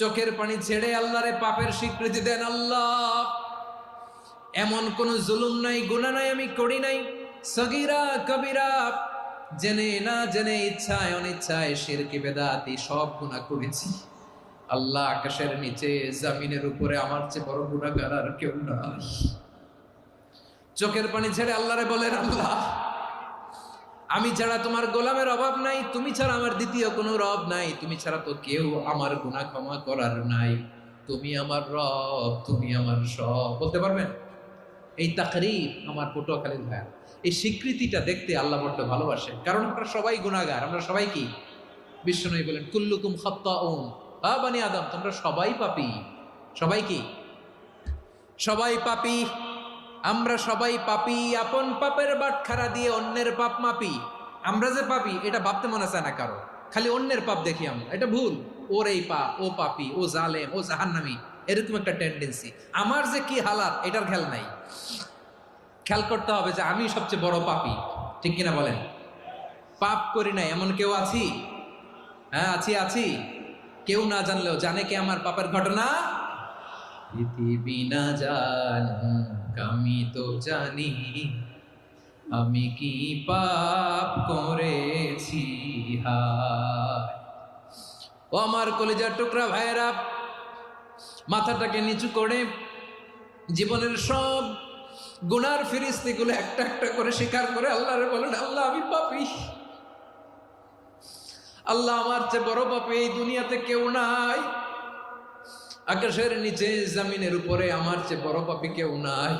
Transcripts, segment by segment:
চোখের পানি ছেড়ে আল্লাহরে পাপের স্বীকৃতি দেন। আল্লাহ, এমন কোন জুলুম নাই, গুনাহ নাই আমি করি নাই, সগীরা কবিরা, জেনে না জেনে, ইচ্ছায় অনিচ্ছায়, শিরকি বেদাতি সব গুনাহ করেছি। আল্লাহ, আকাশের নিচে জমিনের উপরে আমার চেয়ে বড় গুনাহগার আর কেউ নাই। চোখের পানি ছেড়ে আল্লাহরে বলেন, আল্লাহ, আমি ছাড়া তোমার গোলামের অভাব নাই, তুমি ছাড়া আমার দ্বিতীয় কোনো রব নাই, তুমি ছাড়া তো কেউ আমার গুনাহ ক্ষমা করার নাই, তুমি আমার রব, তুমি আমার সব। বলতে পারবেন? এই তাকরীর আমার পটুয়াখালীর ভাইয়া, এই স্বীকৃতিটা দেখতে আল্লাহ বড্ড ভালোবাসে, কারণ আমরা সবাই গুনাহগার, আমরা সবাই কি? বিশ্বনবী বলেন, কুল্লুকুম খাত্তাউন, বানি আদম, তোমরা সবাই পাপী। সবাই কি? সবাই পাপী। আমরা সবাই পাপী, আপন পাপের বাটখারা দিয়ে অন্যের পাপ মাপি। আমরা যে পাপী এটা ভাবতে মনে চায় না কারো, খালি অন্যের পাপ দেখি আমরা, এটা ভুল। ওর এই পাপ, ও পাপী, ও জালেম, ও জাহান্নামী, এরকম একটা টেন্ডেন্সি। আমার যে কি হালাত এটার খেয়াল নাই। খেয়াল করতে হবে যে আমি সবচেয়ে বড় পাপী, ঠিক কিনা বলেন? পাপ করি নাই এমন কেউ আছি? হ্যাঁ, আছি। কেউ না জানলেও জানে কে আমার পাপের ঘটনা? পৃথিবী না জানুক আমি তো জানি, আমি কি পাপ করেছি। হায় ও আমার কলিজার টুকরা ভাইয়েরা, মাথাটাকে নিচু করে জীবনের সব গুনার ফিরিস্তিগুলো একটা একটা করে স্বীকার করে আল্লাহরে বলেন, আল্লাহ, আমি পাপী। আল্লাহ, আমার চেয়ে বড় পাপী এই দুনিয়াতে কেউ নাই। আকাশের নিচে জমিনের উপরে আমার চেয়ে বড় পাপী কেউ নাই।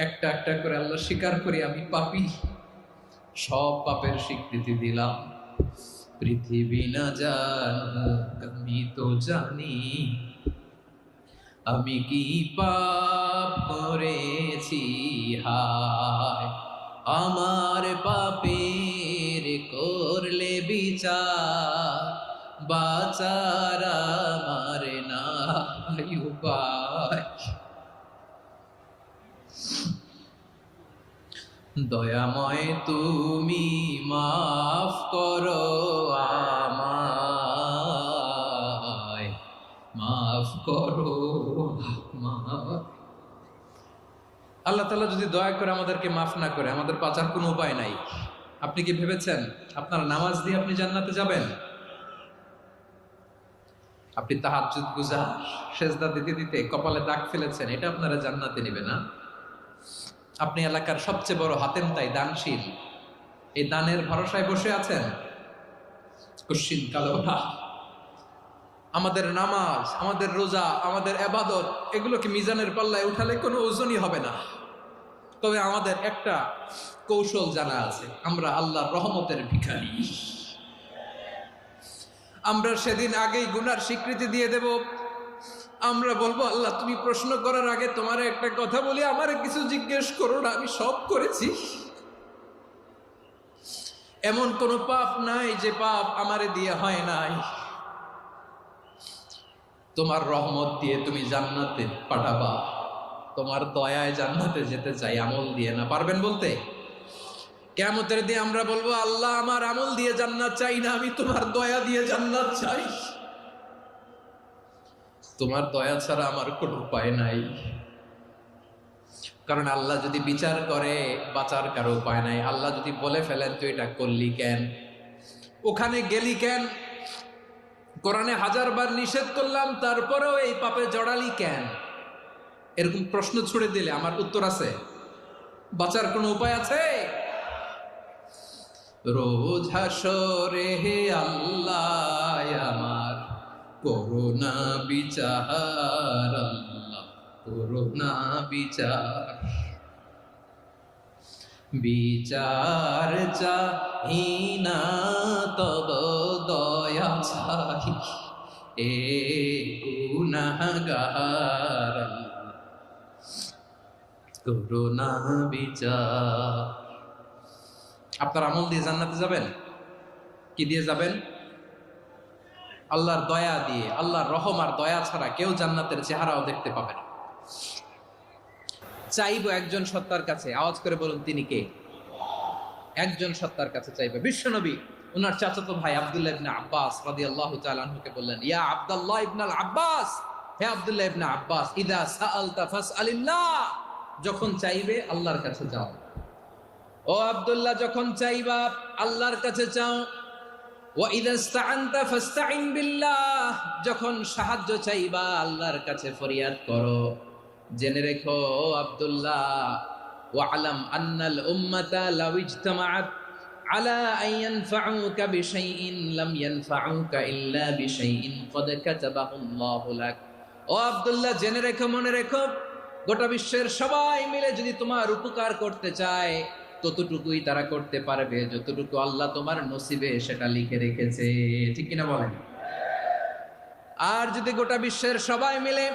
একটা একটা করে আল্লাহ স্বীকার করি আমি পাপী। সব পাপের স্বীকৃতি দিলাম। পৃথিবী না জানুক আমি তো জানি, আমি কি পাপ করেছি। হায় আমার পাপের করলে বিচার, বাঁচার আমার নাই উপায়। দয়াময় তুমি মাফ করো আমায়, মাফ করো আমায়। আল্লাহ তাআলা যদি দয়া করে আমাদেরকে মাফ না করে, আমাদের বাঁচার কোনো উপায় নাই। আপনি কি ভেবেছেন আপনার নামাজ দিয়ে আপনি জান্নাতে যাবেন? আপনি তাহাজ্জুদ গুজার, সেজদা দিতে দিতে কপালে দাগ ফেলেছেন, এটা আপনারা জান্নাতে নেবে না। আপনি এলাকার সবচেয়ে বড় হাতেম তাই দানশীল, এই দানের ভরসায় বসে আছেন, কুশ্চিন কালো না। আমাদের নামাজ, আমাদের রোজা, আমাদের ইবাদত, এগুলোকে মিজানের পাল্লায় উঠালে কোনো ওজনই হবে না। তবে আমাদের একটা কৌশল জানা আছে, আমরা আল্লাহর রহমতের ভিখারি। আমরা সেদিন আগেই গুনার স্বীকৃতি দিয়ে দেব। আমরা বলবো, আল্লাহ, তুমি প্রশ্ন করার আগে তোমার একটা কথা বলি, আমারে কিছু জিজ্ঞেস করো না, আমি সব করেছি। এমন কোন পাপ নাই যে পাপ আমারে দিয়ে হয় নাই। তোমার রহমত দিয়ে তুমি জান্নাতে পাঠাবা, তোমার দয়ায় জান্নাতে যেতে চাই, আমল দিয়ে না। পারবেন বলতে? কিয়ামতের দিন আমরা বলবো, আল্লাহ, আমার আমল দিয়ে জান্নাত চাই না, আমি তোমার দয়া দিয়ে জান্নাত চাই। তোমার দয়া ছাড়া আমার কোনো উপায় নাই। কারণ আল্লাহ যদি বিচার করে, বাঁচার কারো উপায় নাই। আল্লাহ যদি বলে ফেলেন, তুই এটা করলি কেন, ওখানে গেলি কেন, কোরআনে 1000 বার নিষেধ করলাম তারপরেও এই পাপে জড়ালি কেন, এরকম প্রশ্ন ছুড়ে দিলে আমার উত্তর আছে? বাঁচার কোনো উপায় আছে? রোজ হাসরে হে আল্লাহ আমার করুণা বিচার, আল্লাহ করুণা বিচার। বিচার চাহি না তব দয়া চাহি, এ গুনাহগার, করুণা বিচার। আপনার আমল দিয়ে জান্নাতে যাবেন? কি দিয়ে যাবেন? আল্লাহর দয়া দিয়ে। আল্লাহর রহম আর দয়া ছাড়া কেউ জান্নাতের চেহারাও দেখতে পাবে না। চাইবো একজন সত্তার কাছে, আওয়াজ করে বলুন তিনি কে? একজন সত্তার কাছে চাইবে, বিশ্বনবী ওনার চাচাতো ভাই আব্দুল্লাহ ইবনে আব্বাস রাদিয়াল্লাহু তাআলা আনহুকে বললেন, ইয়া আব্দুল্লাহ ইবনে আব্বাস, হে আব্দুল্লাহ ইবনে আব্বাস, ইদা সাআলতা ফাসআলিল্লাহ, যখন চাইবে আল্লাহর কাছে যাও। ও আব্দুল্লাহ, যখন চাইবা আল্লাহর কাছে চাও। ওয়া ইদা ইসতাআনতা ফাসতাইন বিল্লাহ, যখন সাহায্য চাইবা আল্লাহর কাছে ফরিয়াদ করো। জেনে রেখো ও আব্দুল্লাহ, ওয়া'লাম আন্নাল উম্মাতা লাউ ইজতামাআত আলা আন ইয়ানফাউকা বিশাইইন লাম ইয়ানফাউকা ইল্লা বিশাইইন ক্বাদ কাতাবাহু আল্লাহু লাক। ও আব্দুল্লাহ, জেনে রেখো, মনে রেখো, গোটা বিশ্বের সবাই মিলে যদি তোমার উপকার করতে চায় ততটুকুই তারা করতে পারবে যতটুকু আল্লাহ তোমার নসিবে সেটা লিখে রেখেছে। ঠিক কিনা বলেন? আর যদি গোটা বিশ্বের সবাই মিলে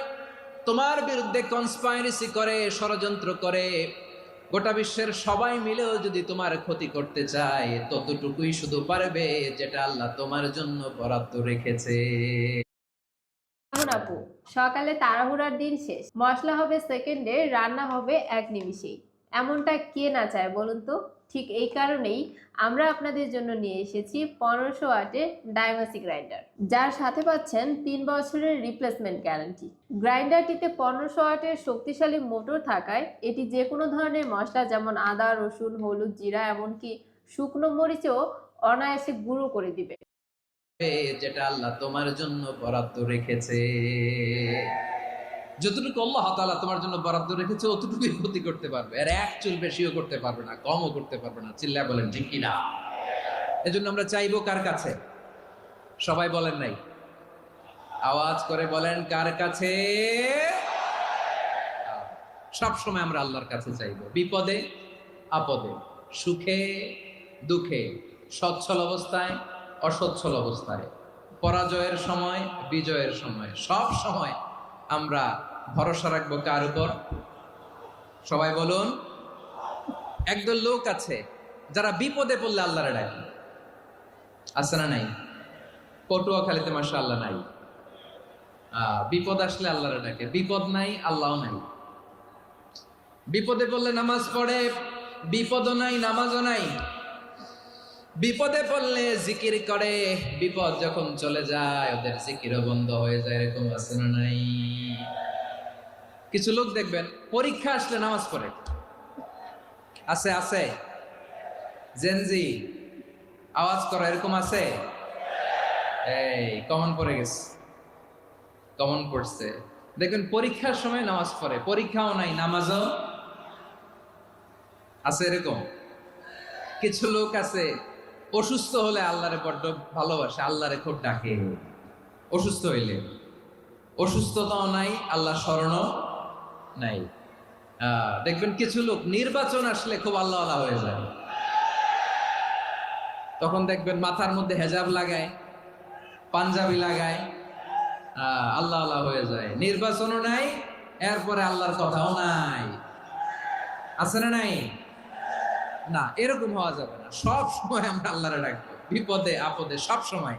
তোমার বিরুদ্ধে কনস্পাইরেসি করে, ষড়যন্ত্র করে, গোটা বিশ্বের সবাই মিলেও যদি তোমার ক্ষতি করতে চায় ততটুকুই শুধু পারবে যেটা আল্লাহ তোমার জন্য বরাদ্দ রেখেছে। আপু, সকালে তাড়াহুড়ার দিন শেষ, মশলা হবে সেকেন্ডে, রান্না হবে এক নিমিষেই। এমনটা কে না চায় বলুন তো? ঠিক এই কারণেই আমরা আপনাদের জন্য নিয়ে এসেছি 1500 ওয়াটের ডাইমাসি গ্রাইন্ডার, যার সাথে পাচ্ছেন 3 বছরের রিপ্লেসমেন্ট গ্যারান্টি। গ্রাইন্ডারটিতে 1500 ওয়াটের শক্তিশালী মোটর থাকায় এটি যে কোনো ধরনের মশলা যেমন আদা, রসুন, হলুদ, জিরা, এমনকি শুকনো মরিচও অনায়াসে গুঁড়ো করে দিবে, যেটা আল্লাহ তোমার জন্য বরাদ্দ রেখেছে। যতটুকু আল্লাহ তাআলা তোমার জন্য বরাদ্দ রেখেছে অতটুকুই ক্ষতি করতে পারবে, আর এক চুল বেশিও করতে পারবে না, কমও করতে পারবে না। চিল্লায় বলেন ঠিক কিনা? এজন্য আমরা চাইবো কার কাছে? সবাই বলেন নাই, আওয়াজ করে বলেন কার কাছে? সব সময় আমরা আল্লাহর কাছে চাইবো, বিপদে আপদে, সুখে দুঃখে, সচ্ছল অবস্থায় অসচ্ছল অবস্থায়, পরাজয়ের সময় বিজয়ের সময়, সব সময় আমরা ভরসা রাখবো কার উপর? সবাই বলুন। একদল লোক আছে যারা বিপদে পড়লে আল্লাহরে ডাকে, আছে না নাই? পটুয়াখালীতে মাশাআল্লাহ নাই। বিপদ আসলে আল্লাহরে ডাকে, বিপদ নাই আল্লাহও নাই। বিপদে পড়লে নামাজ পড়ে, বিপদও নাই নামাজও নাই। বিপদে পড়লে জিকির করে, বিপদ যখন চলে যায় ওদের জিকিরও বন্ধ হয়ে যায়। এরকম আছে না নাই? কিছু লোক দেখবেন পরীক্ষা আসলে নামাজ পড়ে, আছে আছে। জেনজি আওয়াজ করা, এরকম আছে? এই কমন পড়ে গেছে, কমন পড়ছে। দেখবেন পরীক্ষার সময় নামাজ পড়ে, পরীক্ষাও নাই নামাজও আছে। এরকম কিছু লোক আছে অসুস্থ হলে আল্লাহরে বড্ড ভালোবাসে, আল্লাহরে খুব ডাকে। অসুস্থ হইলে অসুস্থতাও নাই, আল্লাহ স্মরণও নাই। দেখবেন কিছু লোক নির্বাচন আসলে খুব আল্লাহ আল্লাহ হয়ে যায়, তখন দেখবেন মাথার মধ্যে হেজাব লাগায়, পাঞ্জাবি লাগায়, আল্লাহ আল্লাহ হয়ে যায়। নির্বাচনও নাই, এরপরে আল্লাহর কথাও নাই। আছে না নাই? না, এরকম হওয়া যাবে না। সব সময় আমরা আল্লাহরে ডাকবো, বিপদে আপদে সব সময়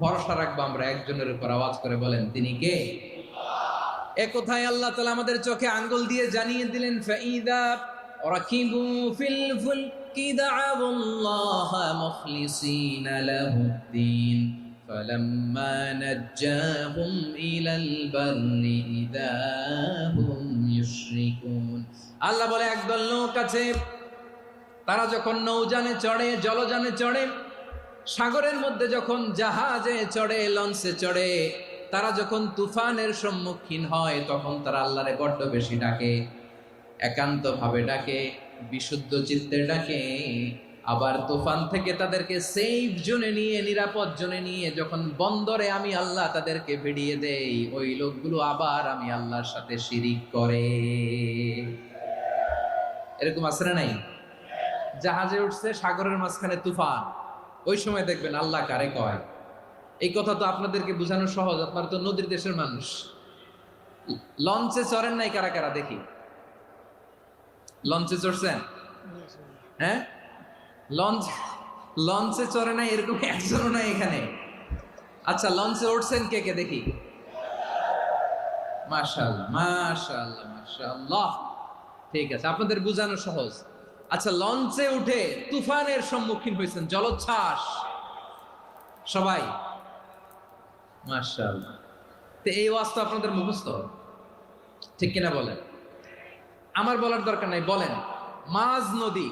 ভরসা রাখবো আমরা একজনের উপর। আওয়াজ করে বলেন তিনি কে? এ কোথায় আল্লাহ তাআলা আমাদের চোখে আঙ্গুল দিয়ে জানিয়ে দিলেন, ফাইদা রাকিবু ফিল ফুলকি দা'আউল্লাহ মুখলিসিনা লাহুদ্দিন ফালাম্মা নাজ্জাহুম ইলাল বাররি ইযা হুম ইউশরিকুন। আল্লাহ বলে একদল লোক আছে, তারা যখন নৌযানে চড়ে, জলযানে চড়ে, সাগরের মধ্যে যখন জাহাজে চড়ে, লঞ্চে চড়ে, তারা যখন তুফানের সম্মুখীন হয় তখন তারা আল্লাহরে বড্ড বেশি ডাকে, একান্ত ভাবে ডাকে, বিশুদ্ধ চিত্তে ডাকে। আবার তুফান থেকে তাদেরকে সেফ জোনে নিয়ে, নিরাপদ জোনে নিয়ে যখন বন্দরে আমি আল্লাহ তাদেরকে ভিড়িয়ে দেই, ওই লোকগুলো আবার আমি আল্লাহর সাথে শিরিক করে। এরকম আছে না নাই? জাহাজে উঠছে, সাগরের মাঝখানে তুফান, ওই সময় দেখবেন আল্লাহ কারে কয়। এই কথা তো আপনাদেরকে বোঝানো সহজ, আপনারা তো নদীর দেশের মানুষ। লঞ্চে চড়েন নাই কারা কারা দেখি? লঞ্চে চড়ছেন? হ্যাঁ, লঞ্চে চড়ে নাই এরকম একজনও নাই এখানে। আচ্ছা, লঞ্চে উঠছেন কে কে দেখি? মাশাআল্লাহ মাশাআল্লাহ মাশাআল্লাহ, ঠিক আছে, আপনাদের বোঝানো সহজ। আচ্ছা, লঞ্চে উঠে তুফানের সম্মুখীন হয়েছেন, জলোচ্ছ্বাস, সবাই? মাশাআল্লাহ। তো এই ওয়াজ তো আপনাদের মুখস্থ, ঠিক কিনা বলেন? আমার বলার দরকার নাই, বলেন। মাঝ নদী,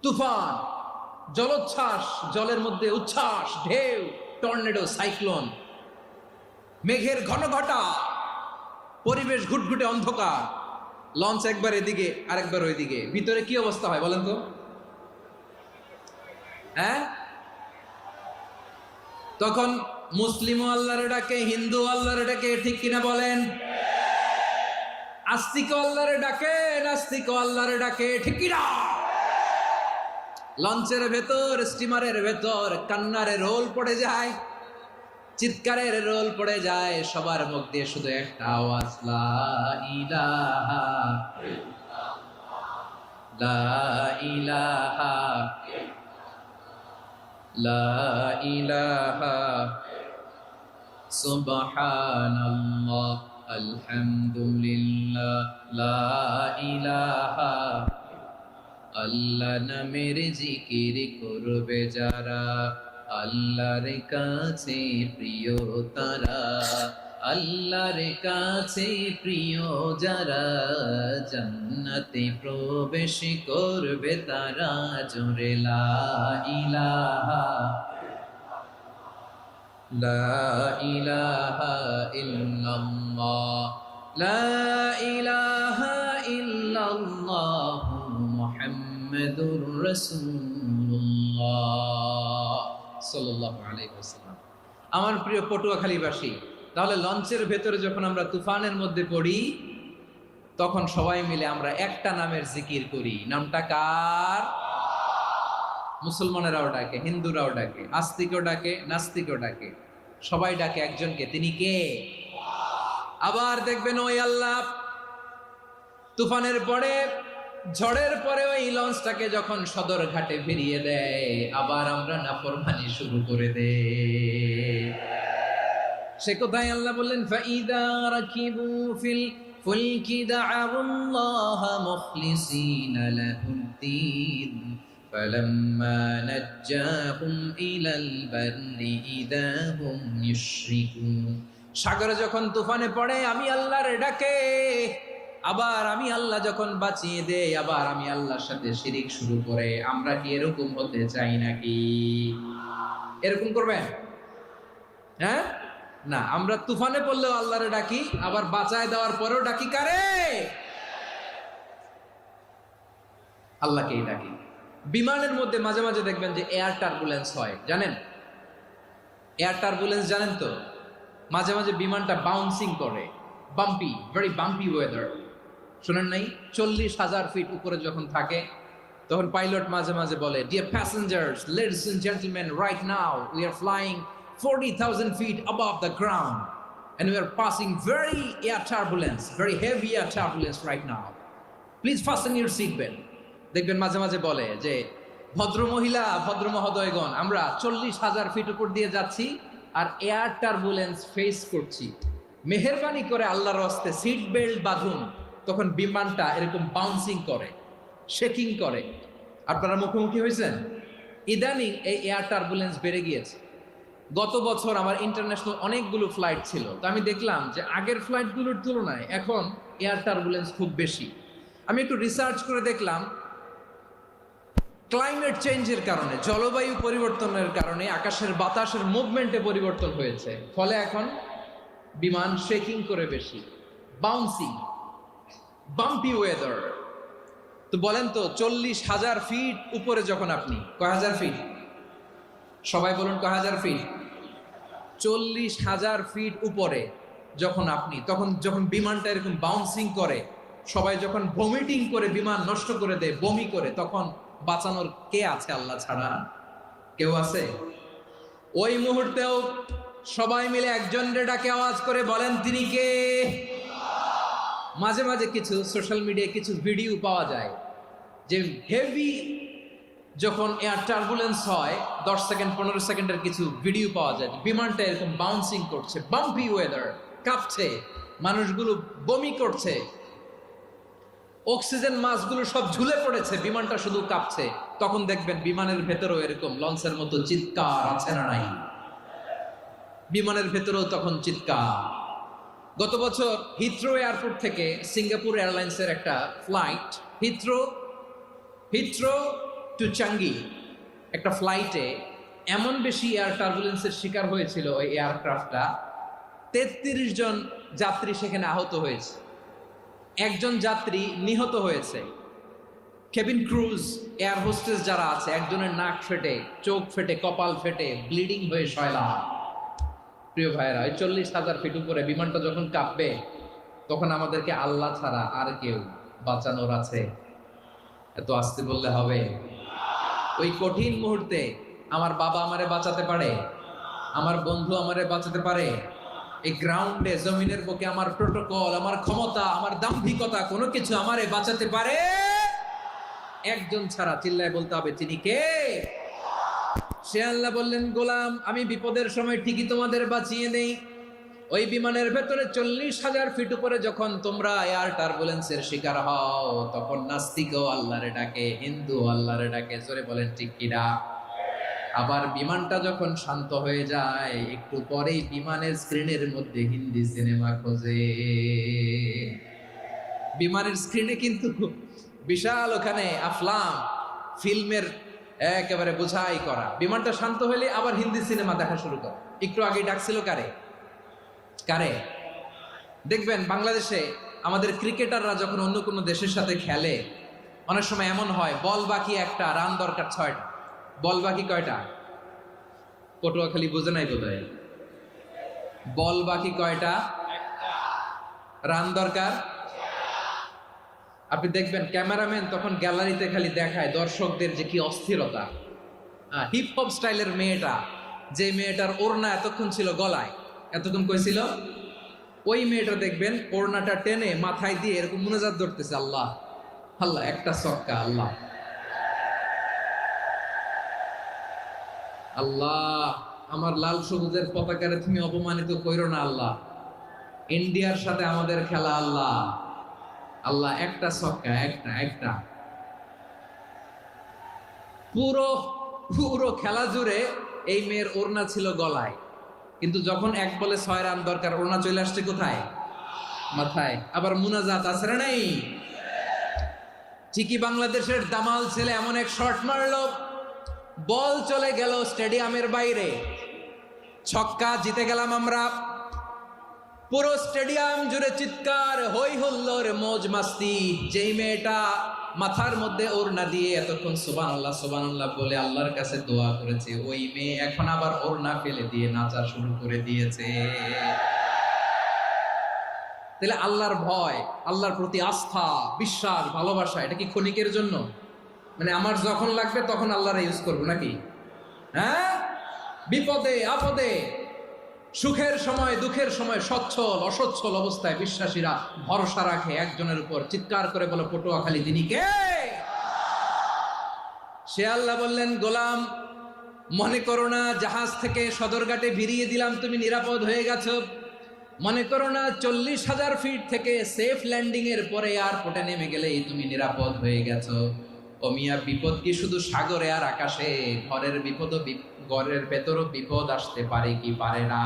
তুফান, জলোচ্ছ্বাস, জলের মধ্যে উচ্ছ্বাস, ঢেউ, টর্নেডো, সাইক্লোন, মেঘের ঘন ঘটা, পরিবেশ ঘুটঘুটে অন্ধকার, লঞ্চ একবার এদিকে আরেকবার ওইদিকে, ভিতরে কি অবস্থা হয় বলেন তো? হ্যাঁ, তখন মুসলিম আল্লাহর ডাকে, হিন্দু আল্লাহর ডাকে, ঠিক কিনা বলেন? আস্তিক আল্লাহর ডাকে, নাস্তিক আল্লাহর ডাকে, ঠিক কিনা? লঞ্চের ভেতর, স্টিমারের ভেতর কান্নারে রোল পড়ে যায়, চিৎকারের রোল পড়ে যায়, সবার মুখ দিয়ে শুধু একটা আওয়াজ, লা ইলাহা লা ইলাহা লা ইলাহা সুবহানাল্লাহ আলহামদুলিল্লাহ লা ইলাহা। আল্লাহ নামের জিকির করবে যারা, আল্লাহর কাছে প্রিয় তারা, আল্লাহর কাছে প্রিয় যারা, জান্নাতে প্রবেশ করবে তারা, জোরে লা ইলাহা লা ইলাহা ইল্লাল্লাহ লা ইলাহা ইল্লাল্লাহ মুহাম্মাদুর রাসূলুল্লাহ সাল্লাল্লাহু আলাইহি ওয়াসাল্লাম। আমার প্রিয় পটুয়াখালীবাসী, তাহলে লঞ্চের ভেতরে যখন আমরা তুফানের মধ্যে পড়ি, তখন সবাই মিলে আমরা একটা নামের জিকির করি। নামটা কার? মুসলমানেরাও ডাকে, হিন্দুরাও ডাকে, আস্তিকও ডাকে, নাস্তিকও ডাকে, সবাই ডাকে একজনকে। তিনি কে? আবার দেখবেন ওই আল্লাহ তুফানের পরে, ঝড়ের পরে ওই লঞ্চটাকে যখন সদর ঘাটে ফিরিয়ে দেয়, আবার আমরা নাফরমানি শুরু করে দেই। সে কোথায়? আল্লাহ বললেন, ফাইদা রাকিবু ফিল ফুলকি দা'আউল্লাহ মুখলিসিনা লাহুদ্দিন ফালাম্মা নাজ্জাহুম ইলাল বাররি ইযা হুম ইউশরিকুন। সাগরে যখন তুফানে পড়ে আমি আল্লাহর ডাকে, আবার আমি আল্লাহ যখন বাঁচিয়ে দেই, আবার আমি আল্লাহর সাথে শিরিক শুরু করে। আমরা কি এরকম হতে চাই নাকি? এরকম করবেন? হ্যাঁ না, আমরা তুফানে পড়লেও আল্লাহরে ডাকি, আবার বাঁচায় দেওয়ার পরেও ডাকি কারে? আল্লাহকেই ডাকি। বিমানের মধ্যে মাঝে মাঝে দেখবেন যে এয়ার টার্বুলেন্স হয়, জানেন? এয়ার টার্বুলেন্স জানেন তো? মাঝে মাঝে বিমানটা বাউন্সিং করে, বাম্পি, ভেরি বাম্পি ওয়েদার। শুনেন নাই? 40,000 ফিট উপরে যখন থাকে, তখন পাইলট মাঝে মাঝে বলে, dear passengers, ladies and gentleman, right now we are flying 40,000 feet above the ground and we are passing very air turbulence, very heavy air turbulence right now. Please fasten your seat belt. দেখবেন মাঝে মাঝে বলে যে, ভদ্র মহিলা, ভদ্র মহোদয়গণ, আমরা 40,000 ফিট উপর দিয়ে যাচ্ছি আর এয়ার টার্বুলেন্স ফেস করছি, মেহেরবানি করে আল্লাহর রাস্তে সিট বেল্ট বাঁধুন। তখন বিমানটা এরকম বাউন্সিং করে, শেকিং করে। আপনারা মুখোমুখি হয়েছেন? ইদানিং এই এয়ার টার্বুলেন্স বেড়ে গিয়েছে। গত বছর আমার ইন্টারন্যাশনাল অনেকগুলো ফ্লাইট ছিল, তো আমি দেখলাম যে আগের ফ্লাইটগুলোর তুলনায় এখন এয়ার টার্বুলেন্স খুব বেশি। আমি একটু রিসার্চ করে দেখলাম, ক্লাইমেট চেঞ্জের কারণে, জলবায়ু পরিবর্তনের কারণে আকাশের বাতাসের মুভমেন্টে পরিবর্তন হয়েছে, ফলে এখন বিমান শেকিং করে বেশি, বাউন্সিং, বাম্পি ওয়েদার। তো বলেন তো, 40,000 ফিট উপরে যখন আপনি, কয় হাজার ফিট? সবাই বলুন, কয় হাজার ফিট? 40,000 ফিট উপরে যখন আপনি, তখন যখন বিমানটা এরকম বাউন্সিং করে, সবাই যখন ভমিটিং করে বিমান নষ্ট করে দেয়, বমি করে, তখন বাঁচানোর কে আছে আল্লাহ ছাড়া? কেউ আছে? ওই মুহূর্তেও সবাই মিলে একজনের ডাকে আওয়াজ করে বলেন, তিনি কে? মাঝে মাঝে কিছু সোশ্যাল মিডিয়ায় কিছু ভিডিও পাওয়া যায় যে হেভি যখন এয়ার টার্বুলেন্স হয়, 10 সেকেন্ড 15 সেকেন্ডের কিছু ভিডিও পাওয়া যায়, বিমানটা এরকম বাউন্সিং করছে, বাম্পি ওয়েদার, কাঁপছে, মানুষগুলো বমি করছে, অক্সিজেন মাস্কগুলো সব ঝুলে পড়েছে, বিমানটা শুধু কাঁপছে। তখন দেখবেন বিমানের ভেতরেও এরকম লঞ্চের মতো চিৎকার আছে না নাই? বিমানের ভেতরেও তখন চিৎকার। গত বছর হিথ্রো এয়ারপোর্ট থেকে সিঙ্গাপুর এয়ারলাইন্সের একটা ফ্লাইট হিথ্রো টু চাঙ্গি একটা ফ্লাইটে এমন বেশি এয়ার টার্বুলেন্সের শিকার হয়েছিল ওই এয়ারক্রাফটটা, 33 জন যাত্রী সেখানে আহত হয়েছে, একজন যাত্রী নিহত হয়েছে। কেবিন ক্রুজ এয়ার হোস্টেস যারা আছে, একজনের নাক ফেটে, চোখ ফেটে, কপাল ফেটে ব্লিডিং হয়ে শয়লা। প্রিয় ভাইয়েরা, ওই 40,000 ফিট উপরে বিমানটা যখন কাঁপবে তখন আমাদেরকে আল্লাহ ছাড়া আর কেউ বাঁচানোর আছে? এত আস্তে বললে হবে? ওই কঠিন মুহূর্তে আমার বাবা আমারে বাঁচাতে পারে, আমার বন্ধু আমারে বাঁচাতে পারে। এই গ্রাউন্ডে জমিনের বুকে আমার প্রোটোকল, আমার ক্ষমতা, আমার দাম্ভিকতা কোনো কিছু আমারে বাঁচাতে পারে? একজন ছাড়া, চিল্লায় বলতে হবে তিনি কে? সে আল্লাহ বললেন, গোলাম আমি বিপদের সময় ঠিকই তোমাদের বাঁচিয়ে নেই। ওই বিমানের ভেতরে 40,000 ফিট উপরে যখন তোমরা এয়ার টার্বুলেন্সের শিকার হও, তখন নাস্তিকও আল্লাহরে ডাকে, হিন্দু আল্লাহরে ডাকে। জোরে বলেন ঠিক কিনা? আবার বিমানটা যখন শান্ত হয়ে যায়, একটু পরেই বিমানের স্ক্রিনের মধ্যে হিন্দি সিনেমা খোঁজে। বিমানের স্ক্রিনে কিন্তু বিশাল ওখানে আফলাম ফিল্মের একেবারে বোঝাই করা। বিমানটা শান্ত হলে আবার হিন্দি সিনেমা দেখা শুরু করে। একটু আগে ডাকছিল কারে? দেখবেন বাংলাদেশে আমাদের ক্রিকেটাররা যখন অন্য কোনো দেশের সাথে খেলে, অনেক সময় এমন হয় বল বাকি একটা, রান দরকার 6টা। বল বাকি কয়টা? পটুয়াখালী বুঝে নাই বোধহয়। বল বাকি কয়টা? রান দরকার। আপনি দেখবেন ক্যামেরাম্যান তখন গ্যালারিতে খালি দেখায় দর্শকদের যে কি অস্থিরতা। হিপ হপ স্টাইলের মেয়েটা, যে মেয়েটার ওড়না এতক্ষণ ছিল গলায়, এতক্ষণ কইছিল, ওই মেয়েটা দেখবেন ওড়নাটা টেনে মাথায় দিয়ে এরকম মুনাজাত ধরতেছে, আল্লাহ আল্লাহ, একটা সক্কা, আল্লাহ আল্লাহ, আমার লাল সবুজের পতাকারে তুমি অপমানিত কইরো না আল্লাহ, ইন্ডিয়ার সাথে আমাদের খেলা আল্লাহ আল্লাহ, একটা সক্কা, একটা। পুরো খেলা জুড়ে এই মেয়ের ওড়না ছিল গলায়, কিন্তু যখন 1 বলে 6 রান দরকার, ওড়না চলে আসছে কোথায়? মাথায়। আবার মুনাজাত আছে না নাই? ঠিকই বাংলাদেশের দামাল ছেলে এমন এক শট মারলো, বল চলে গেল স্টেডিয়ামের বাইরে, ছক্কা, জিতে গেলাম আমরা। পুরো স্টেডিয়াম জুড়ে চিৎকার, হই হুল্লোড়, মৌজ মাস্তি। যেই মেয়েটা মাথার মধ্যে ওড়না দিয়ে এতক্ষণ সুবহানাল্লাহ সুবহানাল্লাহ বলে আল্লাহর কাছে দোয়া করেছে, ওই মেয়ে এখন আবার ওড়না ফেলে দিয়ে নাচা শুরু করে দিয়েছে। তাহলে আল্লাহর ভয়, আল্লাহর প্রতি আস্থা, বিশ্বাস, ভালোবাসা, এটা কি ক্ষণিকের জন্য? মানে আমার যখন লাগবে তখন আল্লাহর ইউজ করবো নাকি? হ্যাঁ, বিপদে আপদে, সুখের সময় দুঃখের সময়, সচ্ছল অসচ্ছল অবস্থায় বিশ্বাসীরা ভরসা রাখে একজনের উপর। চিৎকার করে বলে, পটুয়াখালী তিনি কে? সে আল্লাহ বললেন, গোলাম মনে করো না জাহাজ থেকে সদরঘাটে ভিড়িয়ে দিলাম তুমি নিরাপদ হয়ে গেছো। মনে করো না 40,000 ফিট থেকে সেফ ল্যান্ডিং এর পরে এয়ারপোর্টে নেমে গেলেই তুমি নিরাপদ হয়ে গেছো। ও মিয়া, বিপদ কি শুধু সাগরে আর আকাশে? ঘরের বিপদও, ঘরের ভেতরও বিপদ আসতে পারে কি পারে না?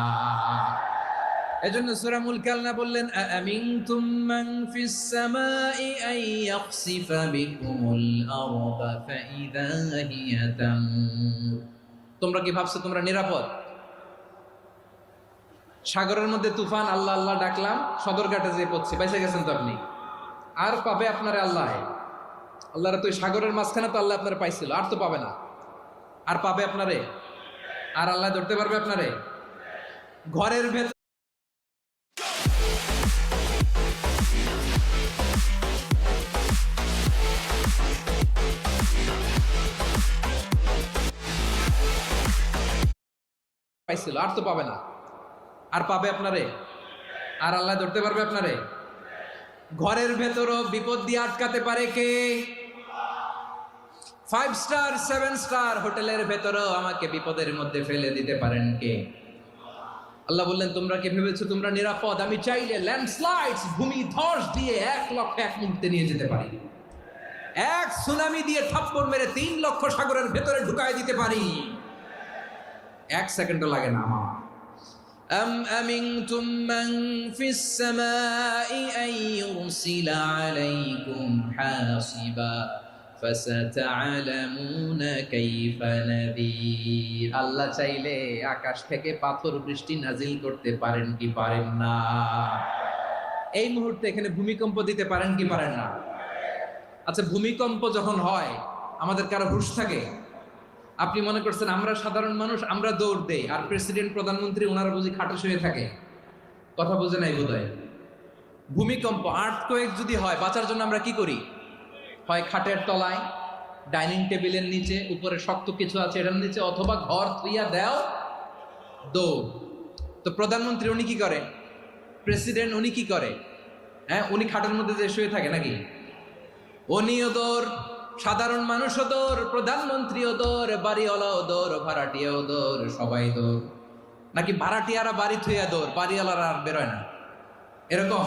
এজন্য সূরা মুলক আল্লাহ বললেন, আমিনতুম মান ফিস সামাই আন ইয়াখসিফা বিকুমুল আরদা ফাইযা হিয়া তামুর। তোমরা কি ভাবছো তোমরা নিরাপদ? সাগরের মধ্যে তুফান, আল্লাহ আল্লাহ ডাকলাম, সদরঘাটে যেয়ে পড়ছে, বেঁচে গেছেন তো আপনি। আর পাবে আপনারে আল্লাহ? আল্লাহর তো সাগরের মাঝখানে তো আল্লাহ আপনারে পাইছিল, আর তো পাবে না। আর পাবে আপনারে? আর আল্লাহ ধরতে পারবে আপনারে? ঘরের ভেতর পাইছিল, আর তো পাবে না। আর পাবে আপনারে? আর আল্লাহ ধরতে পারবে আপনারে? ঘরের ভেতরও বিপদ দিয়ে আটকাতে পারে কে? 5 স্টার 7 স্টার হোটেলের ভেতরেও আমাকে বিপদের মধ্যে ফেলে দিতে পারেন কে? আল্লাহ বললেন, তোমরা কি ভেবেছো তোমরা নিরাপদ? আমি চাইলে ল্যান্ডস্লাইডস, ভূমি ধস দিয়ে 1 লক্ষ 1 মুহূর্তে নিয়ে যেতে পারি। এক সুনামি দিয়ে থাপ্পড় মেরে 3 লক্ষ সাগরের ভেতরে ঢুকায় দিতে পারি। 1 সেকেন্ডও লাগে না আমার। أم أمنتم من في السماء أن يرسل عليكم حاصبا فستعلمون كيف نذير। আল্লাহ চাইলে আকাশ থেকে পাথর বৃষ্টি নাজিল করতে পারেন কি পারেন না? এই মুহূর্তে এখানে ভূমিকম্প দিতে পারেন কি পারেন না? আচ্ছা, ভূমিকম্প যখন হয় আমাদের কারো হুঁশ থাকে? আপনি মনে করছেন আমরা সাধারণ মানুষ, আমরা দৌড় দেই, আর প্রেসিডেন্ট প্রধানমন্ত্রী ওনারা বুঝি খাটে শুয়ে থাকে? কথা বুঝে নাই বোধহয়। ভূমিকম্প, আর্থকোয়েক যদি হয়, বাঁচার জন্য আমরা কি করি? হয় খাটের তলায়, ডাইনিং টেবিলের নিচে, উপরে শক্ত কিছু আছে এটার নিচে, অথবা ঘর থুইয়া দেও দৌড়। তো প্রধানমন্ত্রী উনি কি করে? প্রেসিডেন্ট উনি কি করে? হ্যাঁ, উনি খাটের মধ্যে যে শুয়ে থাকে নাকি? উনিও দৌড়, সাধারণ মানুষও দৌড়, প্রধানমন্ত্রীও দৌড়, বাড়িওয়ালাও দৌড়, ভাড়াটিয়াও দৌড়, সবাই দৌড়। নাকি ভাড়াটিয়ারা বাড়ি থুইয়া দৌড়, বাড়িওয়ালারা আর বেরোয় না? এরকম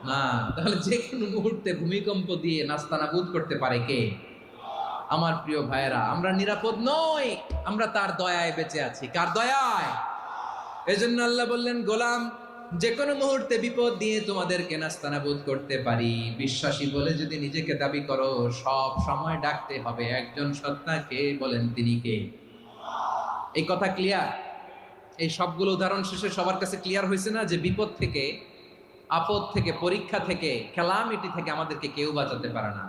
না। তাহলে যে কোনো মুহূর্তে ভূমিকম্প দিয়ে নাস্তানাবুদ করতে পারে কে? আমার প্রিয় ভাইয়েরা, আমরা নিরাপদ নই, আমরা তার দয়ায় বেঁচে আছি। কার দয়ায়? এজন্য আল্লাহ বললেন, গোলাম, যে কোনো মুহূর্তে বিপদ দিয়ে তোমাদেরকে নাস্তানাবুদ করতে পারি। বিশ্বাসী বলে যদি নিজেকে দাবি করো, সব সময় ডাকতে হবে একজন সত্তাকে। বলেন তিনি কে? এই কথা ক্লিয়ার? এই সবগুলো উদাহরণ শেষে সবার কাছে ক্লিয়ার হয়েছে না যে বিপদ থেকে, আপদ থেকে, পরীক্ষা থেকে, ক্যালামিটি থেকে আমাদেরকে কেউ বাঁচাতে পারে না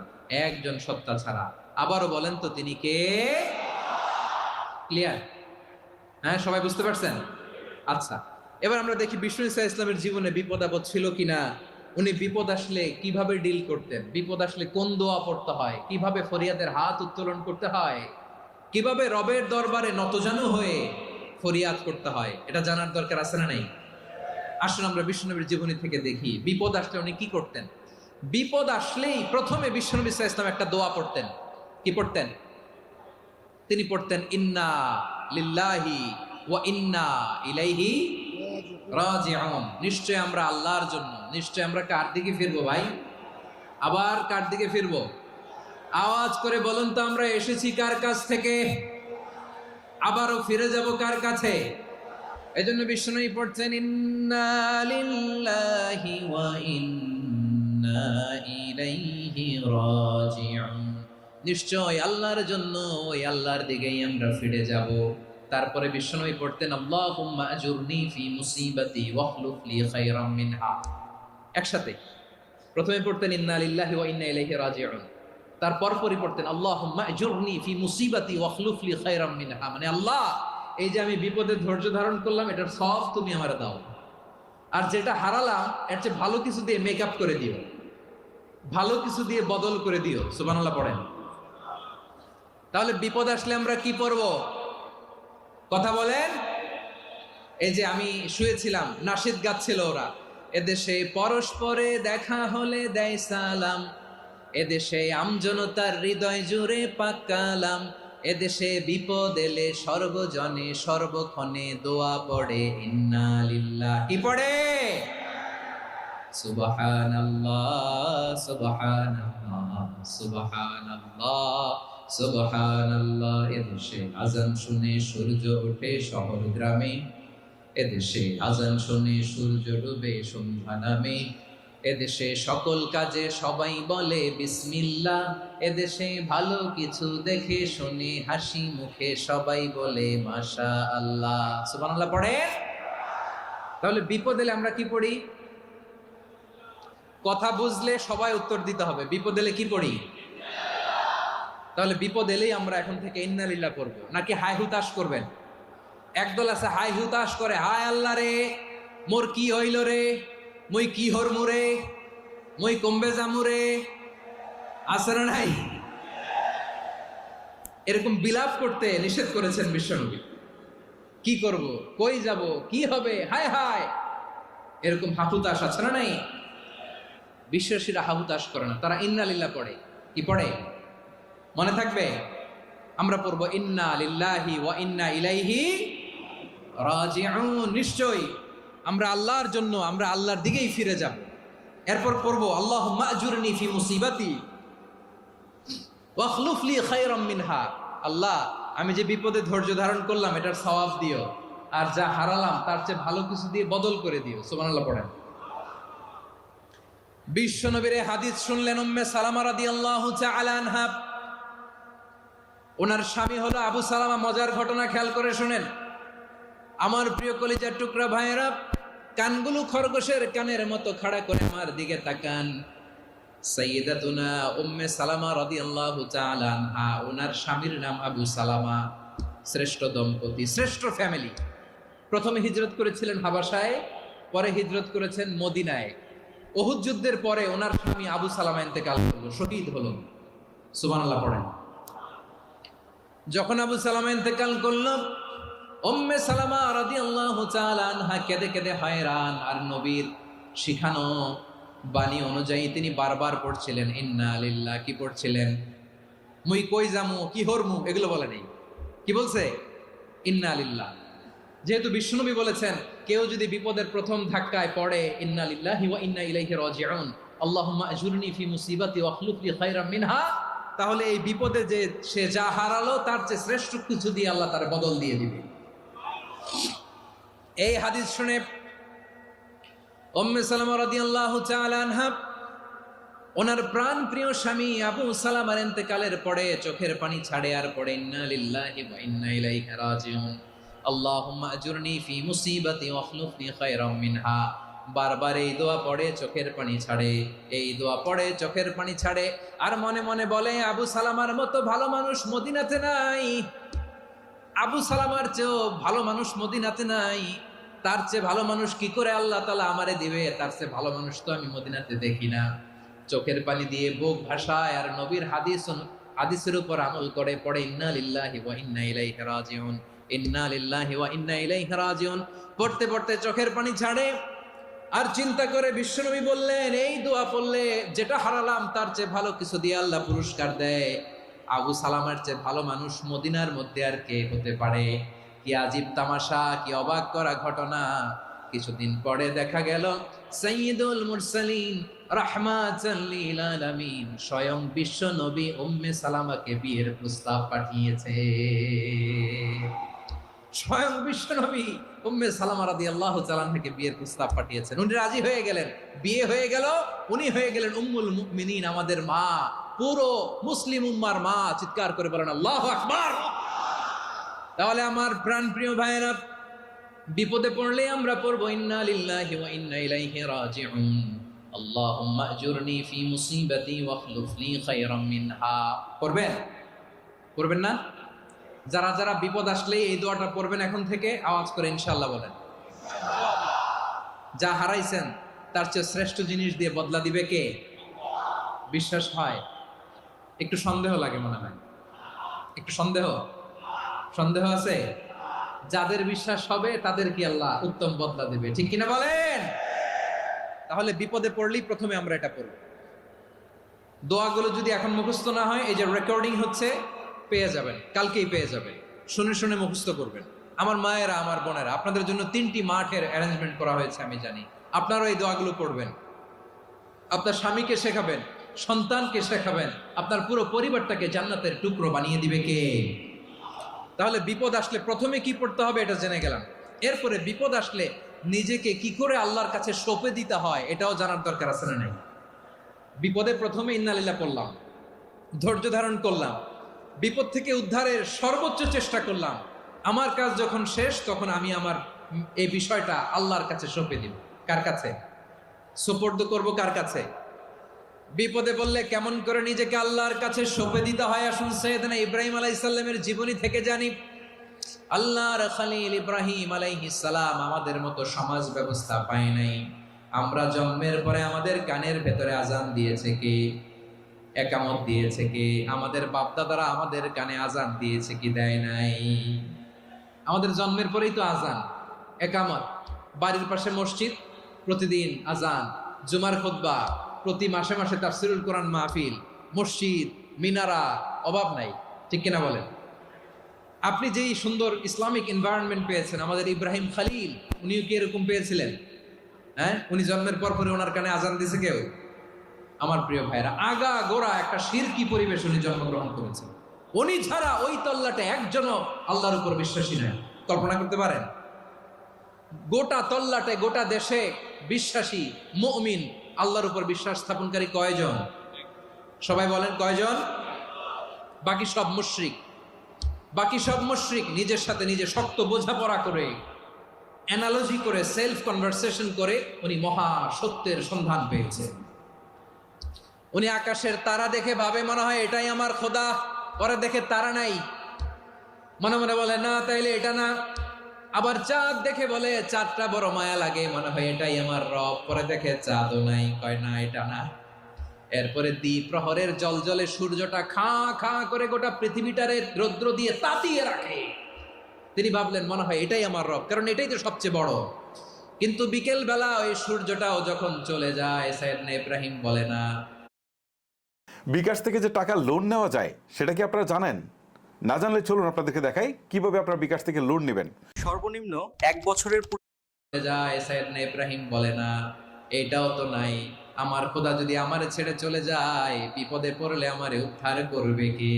একজন সত্তা ছাড়া। আবারও বলেন তো তিনি কে? ক্লিয়ার? হ্যাঁ, সবাই বুঝতে পারছেন? আচ্ছা, এবার আমরা দেখি বিষ্ণু ঈসা ইসলামের জীবনে বিপদ আপদ ছিল কিনা। উনি বিপদ আসলে কিভাবে ডিল করতেন, বিপদ আসলে কোন দোয়া পড়তে হয়, কিভাবে ফরিয়াদের হাত উত্তোলন করতে হয়, কিভাবে রবের দরবারে নতজানু হয়ে ফরিয়াদ করতে হয়, এটা জানার দরকার আছে না নাই? আসুন আমরা বিষ্ণুনবীর জীবনী থেকে দেখি বিপদ আসলে উনি কি করতেন। বিপদ আসলেই প্রথমে বিষ্ণু ঈসা ইসলাম একটা দোয়া পড়তেন। কি পড়তেন? তিনি পড়তেন, ইন্না লিল্লাহি ওয়া ইন্না ইলাইহি রাজিউন। নিশ্চয় আমরা আল্লাহর জন্য, নিশ্চয় আমরা কার দিকে ফিরবো ভাই? আবার কার দিকে ফিরবো? আওয়াজ করে বলুন তো, আমরা এসেছি কার কাছ থেকে, আবারও ফিরে যাব কার কাছে? এজন্য বিষ্ণুই পড়ছেন, ইন্না লিল্লাহি ওয়া ইন্না ইলাইহি রাজিউন। নিশ্চয় আল্লাহর জন্য, ওই আল্লাহর দিকেই আমরা ফিরে যাব। তারপরে বিষ্ণুই পড়তেন, আল্লাহুম্মা আজুরনি ফি মুসিবাতি ওয়াখলুফ লি খায়রাম মিনহা। একসাথে প্রথমে পড়তেন ইন্না লিল্লাহি ওয়া ইন্না ইলাইহি রাজিউন, তারপর পড়তেন আল্লাহুম্মা আজুরনি ফি মুসিবাতি ওয়াখলুফ লি খায়রাম মিনহা। মানে আল্লাহ, এই যে আমি বিপদে ধৈর্য ধারণ করলাম, এটার সব তুমি আমারে দাও, আর যেটা হারালাম এর চেয়ে ভালো কিছু দিয়ে মেকআপ করে দিও, ভালো কিছু দিয়ে বদল করে দিও। সুবহানাল্লাহ পড়েন। তাহলে বিপদ আসলে আমরা কি পড়ব? কথা বলেন। এই যে আমি শুয়েছিলাম, নাশিদ গাচ্ছিল ওরা, এদেশে পরস্পরে দেখা হলে দেয় সালাম, এদেশে আমজনতার হৃদয় জুড়ে পাকালাম, এদেশে বিপদ এলে সর্বজনে সর্বক্ষণে দোয়া পড়ে ইন্না লিল্লাহি। কি পড়ে? সুবহানাল্লাহ সুবহানাল্লাহ সুবহানাল্লাহ সুবহানাল্লাহ। এদেশে আজান শুনে সূর্য ওঠে শহর গ্রামে, এদেশে আজান শুনে সূর্য ডুবে সন্ধ্যা নামে, এদেশে সকল কাজে সবাই বলে বিসমিল্লাহ, এদেশে ভালো কিছু দেখে শুনে হাসি মুখে সবাই বলে মাশাআল্লাহ। সুবহানাল্লাহ পড়ে। তাহলে বিপদ এলে আমরা কি পড়ি? কথা বুঝলে সবাই উত্তর দিতে হবে, বিপদ এলে কি পড়ি? তাহলে বিপদ এলেই আমরা এখন থেকে ইন্না লিল্লাহ করব, নাকি হাই হুতাশ করবেন? একদল আছে হাই হুতাশ করে, হায় আল্লাহ রে মোর কি হইল রে, মুই কি হরমু রে, মুই কমবে জামু রে, আছে না নাই? এরকম বিলাপ করতে নিষেধ করেছেন বিশ্বনবী। কি করব, কই যাব, কি হবে, হায় হায়, এরকম হাহুতাশ আছে না নাই? বিশ্বাসীরা হাহুতাশ করে না, তারা ইন্না লিল্লাহ পড়ে। কি পড়ে মনে থাকবে? আমরা পড়বো ইন্না লিল্লাহি ওয়া ইন্না ইলাইহি রাজিউন। নিশ্চয়ই আমরা আল্লাহর জন্য, আমরা আল্লাহর দিকেই ফিরে যাব। এরপর পড়বো আল্লাহুম্মা আজুরনি ফি মুসিবাতি ওয়াখলুফলি খায়রাম মিনহা, আল্লাহ আমি যে বিপদে ধৈর্য ধারণ করলাম এটার সওয়াব দিও, আর যা হারালাম তার চেয়ে ভালো কিছু দিয়ে বদল করে দিও। সুবহানাল্লাহ পড়েন। বিশ্বনবীর হাদিস শুনলেন উম্মে সালামা রাদিয়াল্লাহু তাআলা আনহা, ওনার স্বামী হলো আবু সালামা। মজার ঘটনা খেয়াল করে শুনেন আমার প্রিয় কলিজার টুকরা ভাইয়েরা, কানগুলো খরগোশের কানের মতো খাড়া করে আমার দিকে তাকান। সাইয়্যিদাতুনা উম্মে সালামা রাদিয়াল্লাহু তাআলা আনহা, ওনার স্বামীর নাম আবু সালামা। শ্রেষ্ঠ দম্পতি, শ্রেষ্ঠ ফ্যামিলি। প্রথমে হিজরত করেছিলেন হাবাসায়, পরে হিজরত করেছেন মদিনায়। উহুদ যুদ্ধের পরে ওনার স্বামী আবু সালামা ইন্তেকাল করলো, শহীদ হলো। সুবহানাল্লাহ পড়েন। যখন আবু সালামা ইন্তেকাল করলো, উম্মে সালামা রাদিয়াল্লাহু তাআলা আনহা কেঁদে কেঁদে হয়রান। আর নবীর শিখানো বাণী অনুযায়ী তিনি বারবার পড়ছিলেন ইন্না লিল্লাহ। কি পড়ছিলেন? মুই কই যামু, কি হরমু, এগুলো বলে নেই। কি বলছে? ইন্না লিল্লাহ। যেহেতু বিশ্বনবী বলেছেন কেউ যদি বিপদের প্রথম ধাক্কায় পড়ে ইন্না লিল্লাহি ওয়া ইন্না ইলাইহি রাজিউন, আল্লাহুম্মা আজুরনি ফি মুসিবাতি ওয়া আখলুফলি খায়রাম মিনহা, তাহলে এই বিপদে যে সে যা হারালো তার চেয়ে শ্রেষ্ঠ কিছু দিয়ে আল্লাহ তার বদল দিয়ে দিবে। এই হাদিস শুনে উম্মে সালামা রাদিয়াল্লাহু তাআলা আনহা, ওনার প্রাণ প্রিয় স্বামী আবু সালামার ইন্তেকালের পরে চোখের পানি ছাড়ে আর পড়ে ইন্না লিল্লাহি ওয়া ইন্না ইলাইহি রাজিউন, আল্লাহুম্মা আজুরনি ফি মুসিবাতি ওয়া আখলুফনি খায়রাম মিনহা। বারবার এই দোয়া পড়ে চোখের পানি ছাড়ে, এই দোয়া পড়ে চোখের পানি ছাড়ে। আর মনে মনে বলে আবু সালামার মতো ভালো মানুষ মদিনাতে নাই, আবু সালামার চেয়েও ভালো মানুষ মদিনাতে নাই। তার চেয়ে ভালো মানুষ কি করে আল্লাহ তাআলা আমারে দিবে? তার চেয়ে ভালো মানুষ তো আমি মদিনাতে দেখি না। চোখের পানি দিয়ে বুক ভাসায় আর নবীর হাদিসের উপর আমল করে পড়ে ইন্না লিল্লাহি ওয়া ইন্না ইলাইহি রাজিউন, ইন্না লিল্লাহি ওয়া ইন্না ইলাইহি রাজিউন। পড়তে পড়তে চোখের পানি ছাড়ে আর চিন্তা করে বিশ্বনবী বললেন এই দোয়া পড়লে যেটা হারালাম তার চেয়ে ভালো কিছু দিয়ে আল্লাহ পুরস্কার দেয়। আবু সালামার চেয়ে ভালো মানুষ মদিনার মধ্যে আর কে হতে পারে? কি আজীব তামাশা, কি অবাক করা ঘটনা। কিছুদিন পরে দেখা গেল সাইয়্যিদুল মুরসালিন রাহমাতাল লিল আলামিন স্বয়ং বিশ্ব নবী উম্মে সালামাকে বিয়ের প্রস্তাব পাঠিয়েছে। স্বয়ং বিশ্ব নবী উম্মে সালামা রাদিয়াল্লাহু তাআলা থেকে বিয়ের প্রস্তাব পাঠিয়েছেন। উনি রাজি হয়ে গেলেন, বিয়ে হয়ে গেল। উনি হয়ে গেলেন উম্মুল মুমিনিন, আমাদের মা, পুরো মুসলিম উম্মার মা। চিৎকার করে বলেন আল্লাহু আকবার। তাহলে আমার প্রাণ প্রিয় ভাইয়েরা, বিপদে পড়লে আমরা পড়বো ইন্না লিল্লাহি ওয়া ইন্না ইলাইহি রাজিউন, আল্লাহুম্মা আজুরনি ফি মুসিবাতি ওয়া আখলুফলি খায়রাম মিনহা। পড়বেন? পড়বেন না? যারা যারা বিপদ আসলে এই দোয়াটা পড়বেন এখন থেকে আওয়াজ করে ইনশাআল্লাহ বলেন। যা হারাইছেন তার চেয়ে শ্রেষ্ঠ জিনিস দিয়ে বদলা দিবে কে? বিশ্বাস হয়? একটু সন্দেহ লাগে মনে হয়, একটু সন্দেহ আছে? যাদের বিশ্বাস হবে তাদের কি আল্লাহ উত্তম বদলা দেবে, ঠিক কিনা বলেন? তাহলে বিপদে পড়লেই প্রথমে আমরা এটা পড়ব। দোয়াগুলো যদি এখন মুখস্থ না হয়, এই যে রেকর্ডিং হচ্ছে, পেয়ে যাবেন, কালকেই পেয়ে যাবেন। শুনে শুনে মুখস্থ করবেন। আমার মায়েরা, আমার বোনেরা, আপনাদের জন্য 3টি মাঠের অ্যারেঞ্জমেন্ট করা হয়েছে, আমি জানি। আপনারাও এই দোয়াগুলো পড়বেন, আপনার স্বামীকে শেখাবেন, সন্তানকে শেখাবেন, আপনার পুরো পরিবারটাকে জান্নাতের টুকরো বানিয়ে দিবে কে? তাহলে বিপদ আসলে প্রথমে কি পড়তে হবে এটা জেনে গেলাম। এরপরে বিপদ আসলে নিজেকে কি করে আল্লাহর কাছে সঁপে দিতে হয় এটাও জানার দরকার আছে না নাই? বিপদে প্রথমে ইন্না লিল্লাহ পড়লাম, ধৈর্য ধারণ করলাম, বিপদ থেকে উদ্ধারের সর্বোচ্চ চেষ্টা করলাম। আমার কাজ যখন শেষ তখন আমি আমার এই বিষয়টা আল্লাহর কাছে সঁপে দিব। কার কাছে সুপর্দ করব? কার কাছে? বিপদে বললে কেমন করে নিজেকে আল্লাহর কাছে সঁপে দিতে হয় আসুন সাইয়েদনা ইব্রাহিম আলাইহিস সালামের জীবনী থেকে জানি। আল্লাহর খলিল ইব্রাহিম আলাইহিস সালাম আমাদের মতো সমাজ ব্যবস্থা পায় নাই। আমরা জন্মের পরে আমাদের কানের ভেতরে আজান দিয়েছে কে? একামত দিয়েছে কে? আমাদের বাপদাদারা আমাদের কানে আজান দিয়েছে কি? দেয় নাই। আমাদের জন্মের পরেই তো আজান, একামত, বাড়ির পাশে মসজিদ, প্রতিদিন আজান, জুমার খুতবা, প্রতি মাসে মাসে তাফসিরুল কোরআন মাহফিল, মসজিদ, মিনারা, অভাব নাই, ঠিক কিনা বলেন? আপনি যেই সুন্দর ইসলামিক এনভায়রনমেন্ট পেয়েছেন, আমাদের ইব্রাহিম খলিল উনিও কি এরকম পেয়েছিলেন? হ্যাঁ, উনি জন্মের পর পরে ওনার কানে আজান দিয়েছে কেউ? আমার প্রিয় ভাইরা, আগা গোড়া একটা শিরকি পরিবেশ উনি জন্মগ্রহণ করেছেন। উনি ছাড়া ওই তল্লাটে একজনও আল্লাহর উপর বিশ্বাসী নাই। কল্পনা করতে পারেন? গোটা তল্লাটে গোটা দেশে বিশ্বাসী মুমিন আল্লাহর উপর বিশ্বাস স্থাপনকারী কয়জন? সবাই বলেন কয়জন? বাকি সব মুশরিক। বাকি সব মুশরিক নিজের সাথে নিজে শক্ত বোঝাপড়া করে, অ্যানালজি করে, সেলফ কনভারসেশন করে উনি মহা সত্যের সন্ধান পেয়েছে। উনি আকাশের তারা দেখে ভাবে মনে হয় এটাই আমার খোদা, পরে দেখে তারা নাই, মনে মনে বলে না তাইলে এটা না। আবার চাঁদ দেখে বলে চাঁদটা বড় মায়া লাগে, মনে হয় এটাই আমার রব, পরে দেখে চাঁদও নাই, কয় না এটা না। এরপরে দ্বীপ প্রহরের জলজলে সূর্যটা খা খা করে গোটা পৃথিবীটারে রৌদ্র দিয়ে তাতিয়ে রাখে। তিনি ভাবলেন মনে হয় এটাই আমার রব, কারণ এটাই তো সবচেয়ে বড়। কিন্তু বিকেল বেলা ওই সূর্যটাও যখন চলে যায়, সাইয়েদনা ইব্রাহিম বলে না। বিকাশ থেকে যে টাকা লোন নেওয়া যায় সেটা কি আপনারা জানেন? না জানলে চলুন আপনাদেরকে দেখাই কিভাবে আপনারা বিকাশ থেকে লোন নেবেন। সর্বনিম্ন 1 বছরের যায়, সাইয়েদনা ইব্রাহিম বলে না এটাও তো নাই, আমার খোদা যদি আমারে ছেড়ে চলে যায়, বিপদে পড়লে আমারে উদ্ধার করবে কে?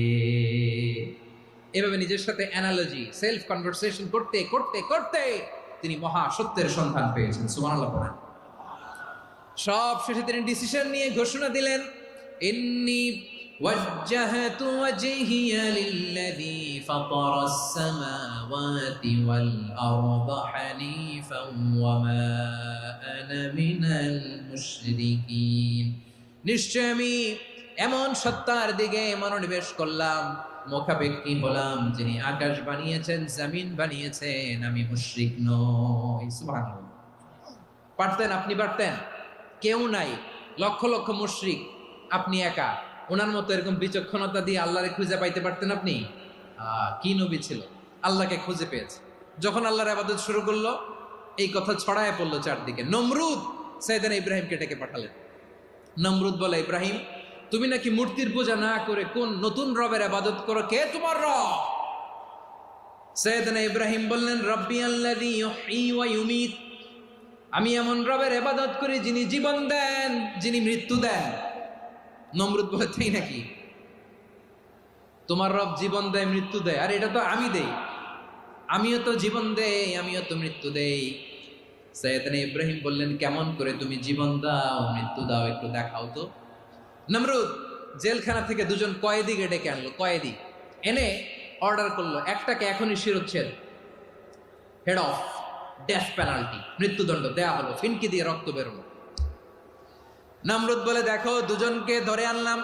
এভাবে নিজের সাথে অ্যানালজি, সেলফ কনভারসেশন করতে করতে করতে তিনি মহা সত্যের সন্ধান পেয়েছেন। সুবহানাল্লাহ পড়েন। সব শেষে তিনি ডিসিশন নিয়ে ঘোষণা দিলেন, ইন্নী ওয়াজ্জাহতু ওয়াজহিয়া লিল্লাযী ফাতারাস সামাওয়াতি ওয়াল আরদা হানিফান ওয়া মা আনা মিনাল মুশরিকিন। নিশ্চয় আমি এমন সত্তার দিকে মনোনিবেশ করলাম, মুখাপেক্ষী হলাম, যিনি আকাশ বানিয়েছেন, জমিন বানিয়েছেন, আমি মুশরিক নই। সুবহানাল্লাহ। পারতেন? আপনি পারতেন? কেউ নাই, লক্ষ লক্ষ মুশরিক, আপনি একা। ওনার মতো এরকম বিচক্ষণতা দিয়ে আল্লাহরে খুঁজে পাইতে পারতেন আপনি? কি নবী ছিল, আল্লাহকে খুঁজে পেয়েছে। যখন আল্লাহর ইবাদত শুরু করলো, এই কথা ছড়ায় পড়লো চারদিকে। নমরুদ সাইয়েদনা ইব্রাহিমকে ডেকে পাঠালেন। নমরুদ বলে, ইব্রাহিম তুমি নাকি মূর্তির পূজা না করে কোন নতুন রবের ইবাদত করো, কে তোমার রব? সাইয়েদনা ইব্রাহিম বললেন, রব্বি আল্লাযী ইউহয়ী ওয়া ইউমীত, আমি এমন রবের ইবাদত করি যিনি জীবন দেন, যিনি মৃত্যু দেন। নমরুদ বলে, তাই নাকি? তোমার রব জীবন দেয়, মৃত্যু দেয়, আর এটা তো আমি দেই, আমিও তো জীবন দেই, আমিও তো মৃত্যু দেই। সাইয়েদনা ইব্রাহিম বললেন, কেমন করে তুমি জীবন দাও মৃত্যু দাও, একটু দেখাও তো। নমরুদ জেলখানা থেকে দুজন কয়েদিকে ডেকে আনলো। কয়েদি এনে অর্ডার করলো, একটাকে এখনই শিরোচ্ছেদ, হেড অফ, ডেথ পেনাল্টি, মৃত্যুদণ্ড দেয়া হলো, ফিনকি দিয়ে রক্ত বেরোলো। নমরুদ বলে, দেখো দুজনকে ধরে আনলাম,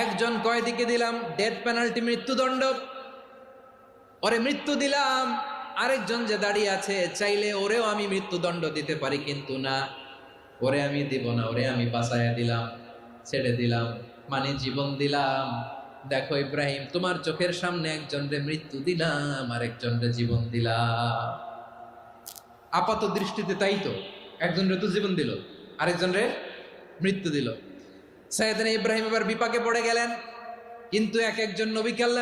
একজন কয়েদিকে দিলাম ডেথ পেনাল্টি, মৃত্যুদণ্ড, ওরে মৃত্যু দিলাম। আরেকজন যে দাঁড়িয়ে আছে, চাইলে ওরেও আমি মৃত্যুদণ্ড দিতে পারি, কিন্তু না, ওরে আমি দিব না, ওরে আমি বাঁচাইয়া দিলাম, ছেড়ে দিলাম, মানে জীবন দিলাম। দেখো ইব্রাহিম, তোমার চোখের সামনে একজনরে মৃত্যু দিলাম, আরেকজনরে জীবন দিলাম। আপাত দৃষ্টিতে তাই তো, একজনরে তো জীবন দিল, আরেকজনরে মৃত্যু দিল। সাইয়েদনা ইব্রাহিম এবার বিপাকে পড়ে গেলেন। কিন্তু এক একজন নবীকে আল্লাহ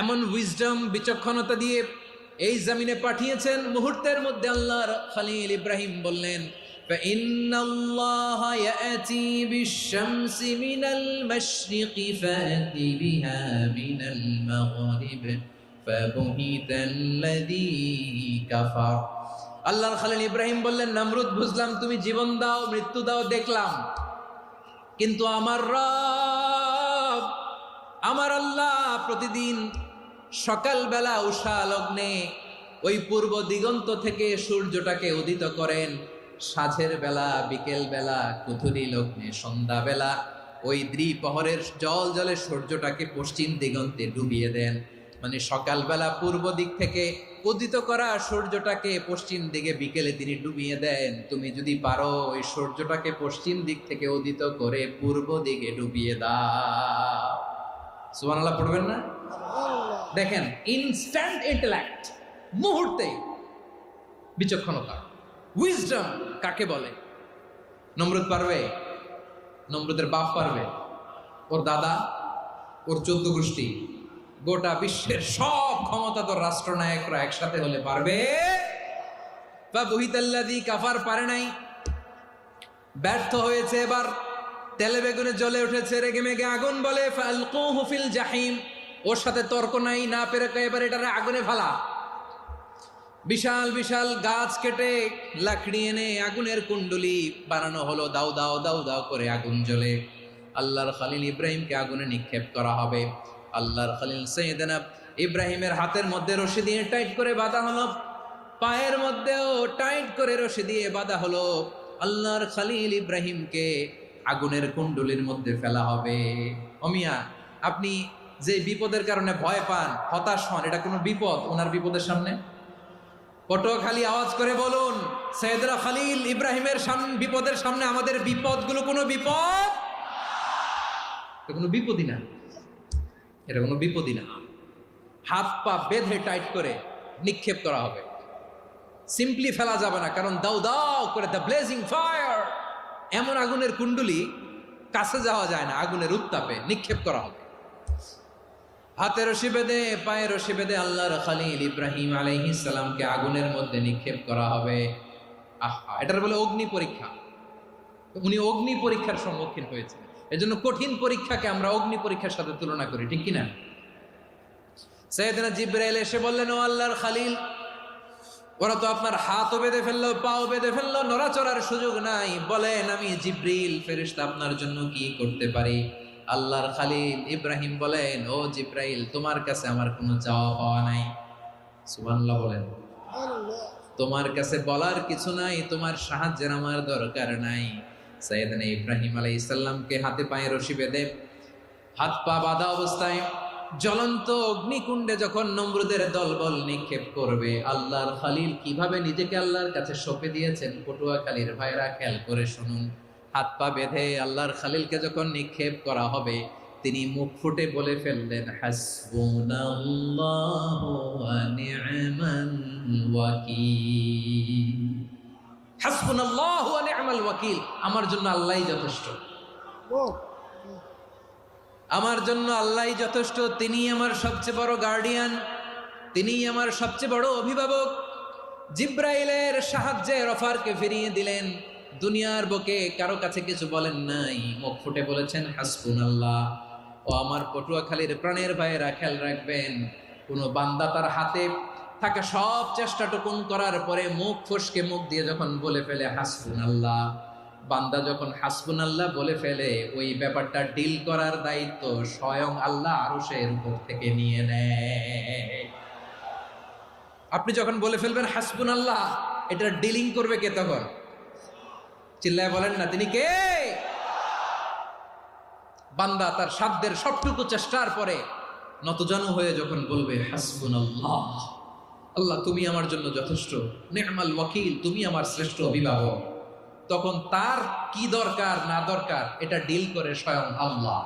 এমন উইজডম বিচক্ষণতা দিয়ে এই জমিনে পাঠিয়েছেন, মুহূর্তের মধ্যে আল্লাহর খলিল ইব্রাহিম বললেন, ফাইন্নাল্লাহা ইয়াতি বিশ-শামসি মিনাল মাশরিকি ফাতি বিহা মিনাল মাগরিব ফাবুহিতাল্লাযী কাফার। আল্লাহর খলিল ইব্রাহিম বললেন, নমরুদ বুঝলাম তুমি জীবন দাও, মৃত্যু দাও, দেখলাম, কিন্তু আমার রব, আমার আল্লাহ প্রতিদিন সকালবেলা উষা লগ্নে ওই পূর্ব দিগন্ত থেকে সূর্যটাকে উদিত করেন, সাঁঝের বেলা, বিকেল বেলা, কুথুরি লগ্নে, সন্ধ্যাবেলা ওই দ্বিপ্রহরের জল জলে সূর্যটাকে পশ্চিম দিগন্তে ডুবিয়ে দেন। মানে সকালবেলা পূর্ব দিক থেকে উদিত করা সূর্যটাকে পশ্চিম দিকে বিকেলে তিনি ডুবিয়ে দেন। তুমি যদি পারো ওই সূর্যটাকে পশ্চিম দিক থেকে উদিত করে পূর্ব দিকে ডুবিয়ে দাও। সুবহানাল্লাহ পড়বেন না? দেখেন, ইনস্ট্যান্ট ইন্টেলেক্ট, মুহূর্তে বিচক্ষণতা, উইজডম কাকে বলে? নমরুদ পারবে? নমরুদের বাপ পারবে? ওর দাদা, ওর 14 গোষ্ঠী, গোটা বিশ্বের সব ক্ষমতাধর রাষ্ট্রনায়করা একসাথে হলে পারবে? ফাবুহিতাল্লাযী কাফার পারে নাই। ব্যর্থ হয়েছে, এবার তেলে বেগুনে জ্বলে উঠেছে, রেগে মেগে আগুন বলে ফালকুহু ফিল জাহিম। ওর সাথে তর্ক নাই, না পেরে এবার এটারে আগুনে ফেলা। বিশাল বিশাল গাছ কেটে লাকড়ি এনে আগুনের কুণ্ডলি বানানো হলো, দাও দাও দাও দাও করে আগুন জ্বলে। আল্লাহর খলিল ইব্রাহিমকে আগুনে নিক্ষেপ করা হবে। আল্লাহর খলিল সাইয়েদনা ইব্রাহিমের হাতের মধ্যে রশি দিয়ে টাইট করে বাঁধা হলো, পায়ের মধ্যেও টাইট করে রশি দিয়ে বাঁধা হলো। আল্লাহর খলিল ইব্রাহিমকে আগুনের কুণ্ডলির মধ্যে ফেলা হবে। অমিয়া, আপনি যে বিপদের কারণে ভয় পান, হতাশ হন, এটা কোনো বিপদ ওনার বিপদের সামনে? পটুয়াখালী আওয়াজ করে বলুন, সৈয়দনা খলিল ইব্রাহিমের বিপদের সামনে আমাদের বিপদগুলো কোনো বিপদ? এটা কোনো বিপদই না, এটা কোনো বিপদই না। হাত পা বেঁধে টাইট করে নিক্ষেপ করা হবে, সিম্পলি ফেলা যাবে না, কারণ দাও দাও করে দ্য ব্লেজিং ফায়ার, এমন আগুনের কুণ্ডলি কাছে যাওয়া যায় না, আগুনের উত্তাপে নিক্ষেপ করা হবে। হাতে রশি বেঁধে পায়ে রশি বেঁধে আল্লাহর খলিল ইব্রাহিম আলাইহিস সালামকে আগুনের মধ্যে নিক্ষেপ করা হবে। আহা, এটার বলে অগ্নি পরীক্ষা। উনি অগ্নি পরীক্ষার সম্মুখীন হয়েছে, এজন্য কঠিন পরীক্ষাকে আমরা অগ্নি পরীক্ষার সাথে তুলনা করি, ঠিক কিনা? সাইয়েদনা জিবরাইল এসে বললেন, ও আল্লাহর খলিল, ওরা তো আপনার হাতও বেঁধে ফেললো, পাও বেঁধে ফেললো, নড়াচড়ার সুযোগ নাই, বলেন আমি জিবরিল ফেরেশতা আপনার জন্য কি করতে পারি? আল্লাহর খলিল ইব্রাহিম বলেন, ও জিবরাইল, তোমার কাছে আমার কোনো চাওয়া পাওয়া নাই। সুবহানাল্লাহ বলেন। তোমার কাছে বলার কিছু নাই, তোমার সাহায্যের আমার দরকার নাই। সাইয়েদনা ইব্রাহিম আলাইহিস সালামকে হাতে পায়ে রশি বেঁধে হাত পা বাঁধা অবস্থায় জ্বলন্ত অগ্নিকুণ্ডে যখন নমরুদের দলবল নিক্ষেপ করবে, আল্লাহর খলিল কিভাবে নিজেকে আল্লাহর কাছে সঁপে দিয়েছেন, পটুয়াখালীর ভাইরা খেয়াল করে শুনুন। হাত পা বেঁধে আল্লাহর খলিলকে যখন নিক্ষেপ করা হবে, তিনি মুখ ফুটে বলে ফেললেন, হাসবুনাল্লাহু ওয়া নি'মাল ওয়াকিল। হাসবুনাল্লাহু ওয়া নি'মাল ওয়াকিল, আমার জন্য আল্লাহই যথেষ্ট, আমার জন্য আল্লাহই যথেষ্ট। তিনি আমার সবচেয়ে বড় গার্ডিয়ান, তিনি আমার সবচেয়ে বড় অভিভাবক। জিব্রাইলের সাহায্যে অফারকে ফিরিয়ে দিলেন, দুনিয়ার বুকে কারো কাছে কিছু বলেন নাই, মুখ ফুটে বলেছেন হাসবুনাল্লাহ। ও আমার পটুয়াখালীর প্রাণের ভাইয়েরা, খেয়াল রাখবেন, কোন বান্দা তার হাতে থাকা সব চেষ্টাটুকুন করার পরে মুখ ফসকে মুখ দিয়ে যখন বলে ফেলে হাসবুনাল্লাহ, বান্দা যখন হাসবুনাল্লাহ বলে ফেলে, ওই ব্যাপারটা ডিল করার দায়িত্ব স্বয়ং আল্লাহ আরশের উপর থেকে নিয়ে নেয়। আপনি যখন বলে ফেলবেন হাসবুনাল্লাহ, এটা ডিলিং করবে কে তখন? চিল্লায় বলেন না, তিনি কে? বান্দা তার সাধ্যের সবটুকু চেষ্টার পরে নতজানু হয়ে যখন বলবে হাসবুনাল্লাহ, আল্লাহ তুমি আমার জন্য যথেষ্ট, নি'মাল ওয়াকিল, তুমি আমার শ্রেষ্ঠ অভিভাবক, তখন তার কি দরকার না দরকার এটা ডিল করে স্বয়ং আল্লাহ।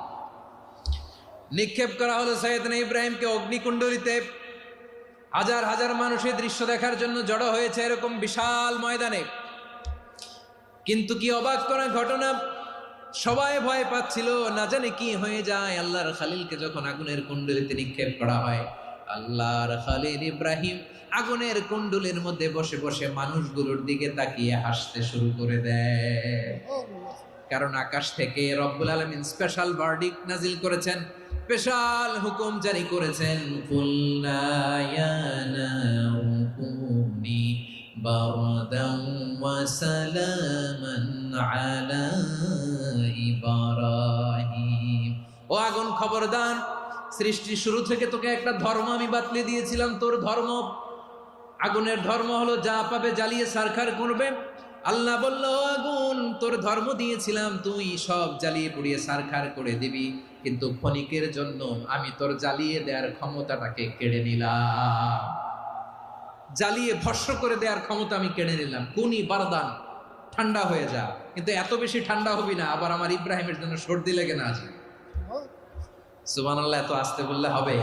নিক্ষেপ করা হলো সাইয়েদনা ইব্রাহিমকে অগ্নিকুণ্ডলিতে। হাজার হাজার মানুষের দৃশ্য দেখার জন্য জড়ো হয়েছে এরকম বিশাল ময়দানে। কিন্তু কি অবাক করা ঘটনা, সবাই ভয় পাচ্ছিল, না জানে কি হয়ে যায়। আল্লাহর খলিলকে যখন আগুনের কুণ্ডলিতে নিক্ষেপ করা হয়, আল্লাহর খলিল ইব্রাহিম আগুনের কুণ্ডলীর মধ্যে বসে বসে মানুষগুলোর দিকে তাকিয়ে হাসতে শুরু করে দেয়। কারণ আকাশ থেকে রব্বুল আলামিন স্পেশাল ভার্ডিক্ট নাজিল করেছেন, স্পেশাল হুকুম জারি করেছেন, কুল্লা ইয়া নারু কুনি বারদান ওয়া সালামান আলা ইব্রাহিম। ও আগুন, খবরদার, সৃষ্টি শুরু থেকে তোকে একটা ধর্ম আমি বাতলে দিয়েছিলাম, তোর ধর্ম, আগুনের ধর্ম হলো যা পাবে জ্বালিয়ে সারখার করবে। আল্লাহ বলল, আগুন, তোর ধর্ম দিয়েছিলাম, তুই সব জ্বালিয়ে পুড়িয়ে সারখার করে দিবি, কিন্তু ক্ষণিকের জন্য আমি তোর জ্বালিয়ে দেওয়ার ক্ষমতাটাকে কেড়ে নিলাম, জ্বালিয়ে ভস্ম করে দেওয়ার ক্ষমতা আমি কেড়ে নিলাম। কুনি বারদান, ঠান্ডা হয়ে যা, কিন্তু এত বেশি ঠান্ডা হবি না আবার আমার ইব্রাহিমের জন্য সর্দি লেগে না আসে। সুবহানাল্লাহ, এত আসতে বললে হবে?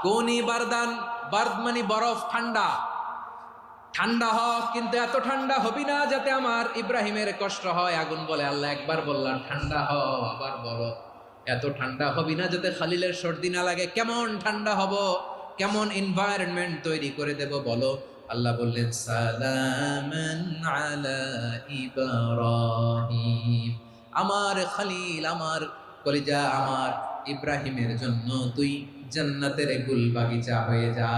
কুনি বারদান, বার্দ মানে বরফ, ঠান্ডা, ঠান্ডা হ, কিন্তু এত ঠান্ডা হবি না যাতে আমার ইব্রাহিমের কষ্ট হয়। আগুন বলে, আল্লাহ একবার বললাম ঠান্ডা হ, আবার বলো এত ঠান্ডা হবি না যাতে খলিলের সর্দি না লাগে। কেমন ঠান্ডা হব, কেমন এনভায়রনমেন্ট তৈরি করে দেব বলো? আল্লাহ বললেন সালামান আলা ইব্রাহিম, আমার খলিল, আমার কলিজা, আমার ইব্রাহিমের জন্য তুই জান্নাতের গুল বাগিচা হয়ে যা।